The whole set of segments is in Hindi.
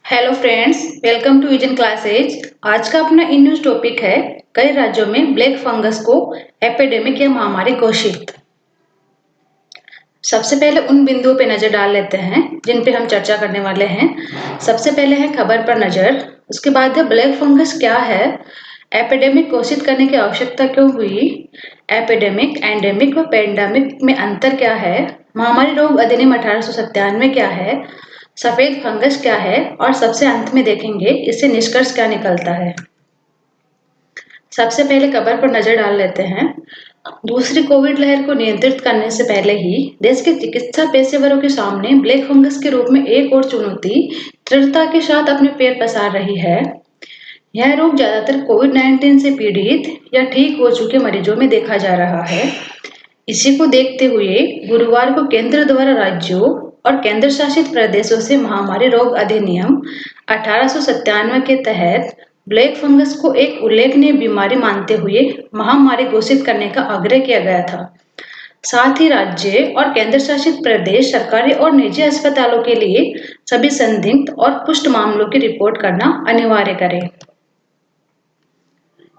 Hello friends, welcome to vision classes. आज का अपना इन न्यूज टॉपिक है कई राज्यों में ब्लैक फंगस को एपिडेमिक या महामारी घोषित। सबसे पहले उन बिंदुओं पे नजर डाल लेते हैं जिन पे हम चर्चा करने वाले हैं। सबसे पहले है खबर पर नजर, उसके बाद है ब्लैक फंगस क्या है, एपिडेमिक घोषित करने की आवश्यकता क्यों हुई, एपिडेमिक, एंडेमिक व पेंडेमिक में अंतर क्या है, महामारी रोग अधिनियम 1897 क्या है, सफेद फंगस क्या है और सबसे अंत में देखेंगे इससे निष्कर्ष क्या निकलता है। सबसे पहले खबर पर नजर डाल लेते हैं। दूसरी कोविड लहर को नियंत्रित करने से पहले ही देश के चिकित्सा पेशेवरों के सामने ब्लैक फंगस के रूप में एक और चुनौती दृढ़ता के साथ अपने पैर पसार रही है। यह रोग ज्यादातर कोविड-19 से पीड़ित या ठीक हो चुके मरीजों में देखा जा रहा है। इसी को देखते हुए गुरुवार को केंद्र द्वारा राज्यों और केंद्र शासित प्रदेशों से महामारी रोग अधिनियम 1897 के तहत ब्लैक फंगस को एक उल्लेखनीय बीमारी मानते हुए महामारी घोषित करने का आग्रह किया गया था। साथ ही राज्य और केंद्र शासित प्रदेश सरकारी और निजी अस्पतालों के लिए सभी संदिग्ध और पुष्ट मामलों की रिपोर्ट करना अनिवार्य करें।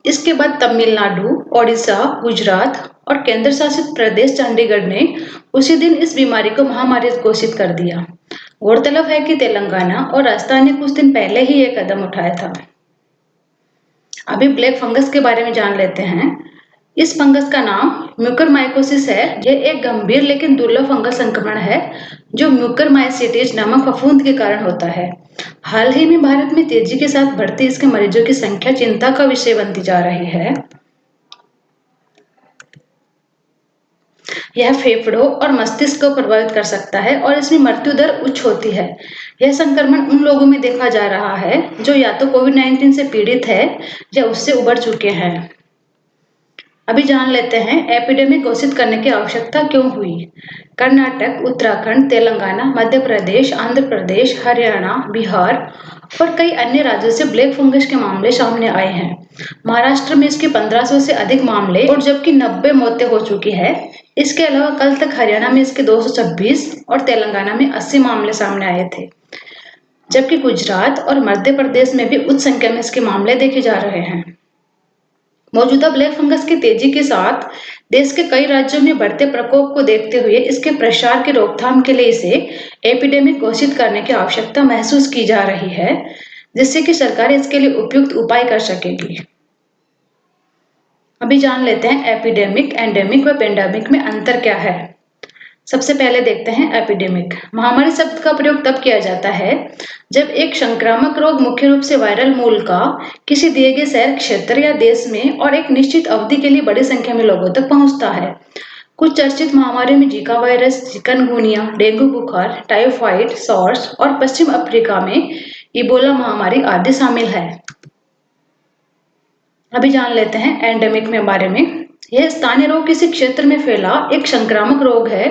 इसके बाद तमिलनाडु, ओडिशा, गुजरात और केंद्र शासित प्रदेश चंडीगढ़ ने उसी दिन इस बीमारी को महामारी घोषित कर दिया। गौरतलब है कि तेलंगाना और राजस्थान ने कुछ दिन पहले ही ये कदम उठाया था। अभी ब्लैक फंगस के बारे में जान लेते हैं। इस फंगस का नाम म्यूकरमाइकोसिस है। यह एक गंभीर लेकिन दुर्लभ फंगल संक्रमण है जो म्यूकरमाइसीटिस नामक फफूंद के कारण होता है। हाल ही में भारत में तेजी के साथ बढ़ती इसके मरीजों की संख्या चिंता का विषय बनती जा रही है। यह फेफड़ों और मस्तिष्क को प्रभावित कर सकता है और इसमें मृत्यु दर उच्च होती है। यह संक्रमण उन लोगों में देखा जा रहा है जो या तो कोविड-19 से पीड़ित है या उससे उबर चुके हैं। अभी जान लेते हैं एपिडेमिक घोषित करने की आवश्यकता क्यों हुई। कर्नाटक, उत्तराखंड, तेलंगाना, मध्य प्रदेश, आंध्र प्रदेश, हरियाणा, बिहार और कई अन्य राज्यों से ब्लैक फंगस के मामले सामने आए हैं। महाराष्ट्र में इसके 1500 से अधिक मामले और जबकि 90 मौतें हो चुकी है। इसके अलावा कल तक हरियाणा में इसके 226 और तेलंगाना में 80 मामले सामने आए थे, जबकि गुजरात और मध्य प्रदेश में भी उच्च संख्या में इसके मामले देखे जा रहे हैं। मौजूदा ब्लैक फंगस की तेजी के साथ देश के कई राज्यों में बढ़ते प्रकोप को देखते हुए इसके प्रसार की रोकथाम के लिए इसे एपिडेमिक घोषित करने की आवश्यकता महसूस की जा रही है, जिससे कि सरकार इसके लिए उपयुक्त उपाय कर सकेगी। अभी जान लेते हैं एपिडेमिक, एंडेमिक व पेंडेमिक में अंतर क्या है। सबसे पहले देखते हैं एपिडेमिक। महामारी शब्द का प्रयोग तब किया जाता है जब एक संक्रामक रोग मुख्य रूप से वायरल मूल का किसी दिए गए शहर, क्षेत्र या देश में और एक निश्चित अवधि के लिए बड़ी संख्या में लोगों तक पहुंचता है। कुछ चर्चित महामारियों में जीका वायरस, चिकनगुनिया, डेंगू बुखार, टाइफाइड, सॉर्स और पश्चिम अफ्रीका में इबोला महामारी आदि शामिल है। अभी जान लेते हैं एंडेमिक में बारे में। यह स्थानीय रोग किसी क्षेत्र में फैला एक संक्रामक रोग है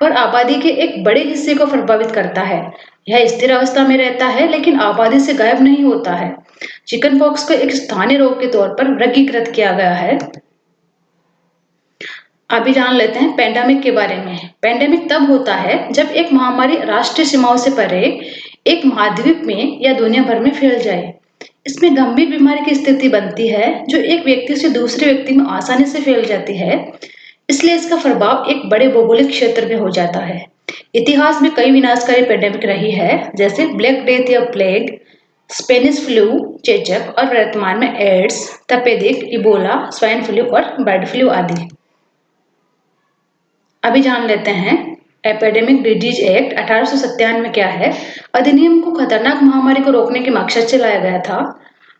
और आबादी के एक बड़े हिस्से को प्रभावित करता है। यह स्थिर अवस्था में रहता है लेकिन आबादी से गायब नहीं होता है। चिकन पॉक्स को एक स्थानीय रोग के तौर पर वर्गीकृत किया गया है। अभी जान लेते हैं पेंडेमिक के बारे में। पेंडेमिक तब होता है जब एक महामारी राष्ट्रीय सीमाओं से परे एक महाद्वीप में या दुनिया भर में फैल जाए। इसमें गंभीर बीमारी की स्थिति बनती है जो एक व्यक्ति से दूसरे व्यक्ति में आसानी से फैल जाती है, इसलिए इसका प्रभाव एक बड़े भौगोलिक क्षेत्र में हो जाता है। इतिहास में कई विनाशकारी पेंडेमिक रही है, जैसे ब्लैक डेथ या प्लेग, स्पेनिश फ्लू, चेचक और वर्तमान में एड्स, तपेदिक, इबोला, स्वाइन फ्लू और बर्ड फ्लू आदि। अभी जान लेते हैं एपिडेमिक डिजीज एक्ट 1897 क्या है। अधिनियम को खतरनाक महामारी को रोकने के मकसद से लाया गया था।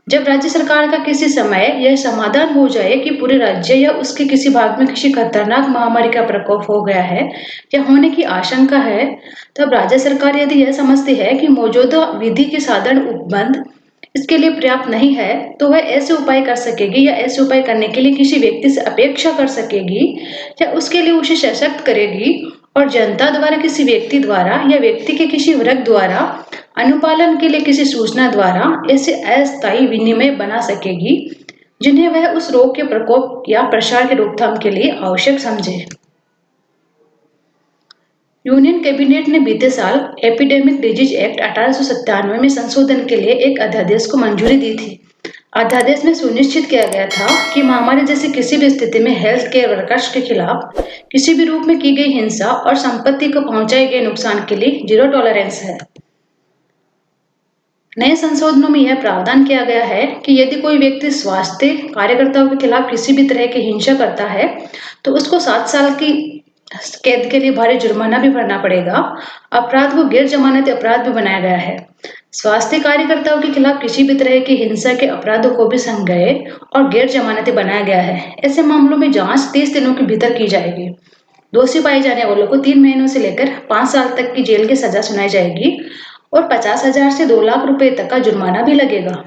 जब राज्य सरकार का किसी समय यह समाधान हो जाए कि पूरे राज्य या उसके किसी भाग में किसी खतरनाक महामारी का प्रकोप हो गया है या होने की आशंका है, तब राज्य सरकार यदि यह समझती है कि मौजूदा विधि के साधारण उपबंध इसके लिए पर्याप्त नहीं है, तो वह ऐसे उपाय कर सकेगी या ऐसे उपाय करने के लिए किसी व्यक्ति से अपेक्षा कर सकेगी या उसके लिए उसे सशक्त करेगी और जनता द्वारा, किसी व्यक्ति द्वारा या व्यक्ति के किसी वर्ग द्वारा अनुपालन के लिए किसी सूचना द्वारा ऐसे अस्थायी विनिमय बना सकेगी जिन्हें वह उस रोग के प्रकोप या प्रसार की रोकथाम के लिए आवश्यक समझे। यूनियन कैबिनेट ने बीते साल एपिडेमिक डिजीज एक्ट 1897 में संशोधन के लिए एक अध्यादेश को मंजूरी दी थी। अध्यादेश में सुनिश्चित किया गया था कि महामारी जैसी किसी भी स्थिति में हेल्थ केयर वर्कर्स के खिलाफ किसी भी रूप में की गई हिंसा और संपत्ति को पहुंचाए गए नुकसान के लिए जीरो टॉलरेंस है। नए संशोधनों में यह प्रावधान किया गया है कि यदि कोई व्यक्ति स्वास्थ्य कार्यकर्ताओं के खिलाफ किसी भी तरह की हिंसा करता है तो उसको 7 साल की कैद के लिए भारी जुर्माना भी भरना पड़ेगा। अपराध को गैर जमानती अपराध भी बनाया गया है। स्वास्थ्य कार्यकर्ताओं के खिलाफ किसी भी तरह की हिंसा के अपराधों को भी संज्ञेय और गैर जमानती बनाया गया है। ऐसे मामलों में जांच 30 दिनों के भीतर की जाएगी। दोषी पाए जाने वालों को 3 महीनों से लेकर 5 साल तक की जेल की सजा सुनाई जाएगी और 50,000 से 2 लाख रुपए तक का जुर्माना भी लगेगा।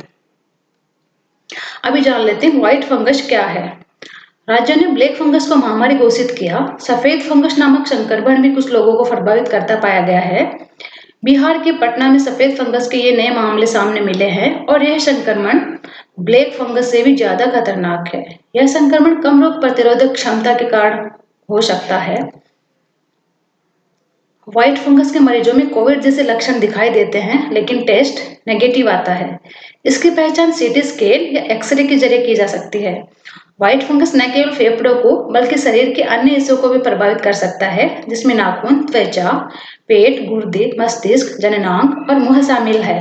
अभी जान लेते हैं व्हाइट फंगस क्या है। राज्य ने ब्लैक फंगस को महामारी घोषित किया। सफेद फंगस नामक संक्रमण भी कुछ लोगों को प्रभावित करता पाया गया है। बिहार के पटना में सफेद फंगस के ये नए मामले सामने मिले हैं और यह संक्रमण ब्लैक फंगस से भी ज्यादा खतरनाक है। यह संक्रमण कम रोग प्रतिरोधक क्षमता के कारण हो सकता है। व्हाइट फंगस के मरीजों में कोविड जैसे लक्षण दिखाई देते हैं लेकिन टेस्ट नेगेटिव आता है। इसकी पहचान सीटी स्कैन या एक्सरे के जरिए की जा सकती है। व्हाइट फंगस न केवल फेफड़ों को बल्कि शरीर के अन्य हिस्सों को भी प्रभावित कर सकता है, जिसमें नाखून, त्वचा, पेट, गुर्दे, मस्तिष्क, जननांग और मुंह शामिल है।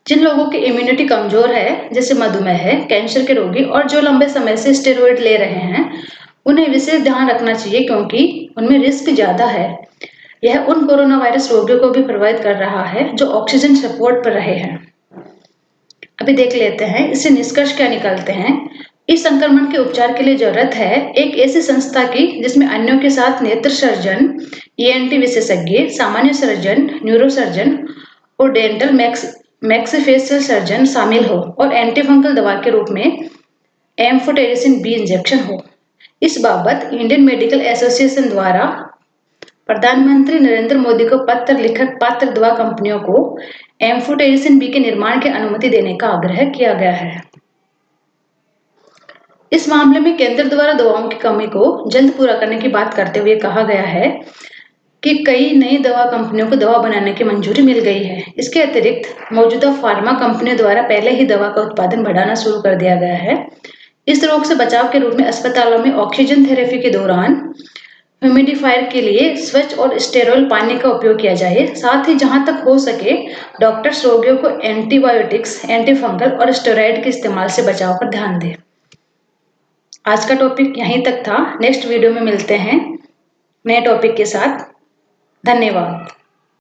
जिन लोगों की इम्यूनिटी कमजोर है, जैसे मधुमेह, कैंसर के रोगी और जो लंबे समय से स्टेरॉइड ले रहे हैं, उन्हें विशेष ध्यान रखना चाहिए क्योंकि उनमें रिस्क ज्यादा है। यह उन कोरोना वायरस रोगियों को भी प्रभावित कर रहा है जो ऑक्सीजन सपोर्ट पर रहे हैं। अभी देख लेते हैं इससे निष्कर्ष क्या निकलते हैं। इस संक्रमण के उपचार के लिए जरूरत है एक ऐसी संस्था की जिसमें अन्यों के साथ नेत्र सर्जन, ईएनटी विशेषज्ञ, सामान्य सर्जन, न्यूरोसर्जन और डेंटल मैक्सिफेशियल सर्जन शामिल हो और एंटीफंगल दवा के रूप में एम्फोटेरिसिन बी इंजेक्शन हो। इस बाबत इंडियन मेडिकल एसोसिएशन द्वारा प्रधानमंत्री नरेंद्र मोदी को पत्र लिखकर पात्र दवा कंपनियों को एम्फोटेरिसिन बी के निर्माण की अनुमति देने का आग्रह किया गया है। इस मामले में केंद्र द्वारा दवाओं की कमी को जल्द पूरा करने की बात करते हुए कहा गया है कि कई नई दवा कंपनियों को दवा बनाने की मंजूरी मिल गई है। इसके अतिरिक्त मौजूदा फार्मा कंपनियों द्वारा पहले ही दवा का उत्पादन बढ़ाना शुरू कर दिया गया है। इस रोग से बचाव के रूप में अस्पतालों में ऑक्सीजन थेरेपी के दौरान ह्यूमिडिफायर के लिए स्वच्छ और स्टेरॉल पानी का उपयोग किया जाए। साथ ही जहां तक हो सके डॉक्टर्स रोगियों को एंटीबायोटिक्स, एंटीफंगल और स्टेरॉइड के इस्तेमाल से बचाव पर ध्यान दें। आज का टॉपिक यहीं तक था। नेक्स्ट वीडियो में मिलते हैं नए टॉपिक के साथ। धन्यवाद।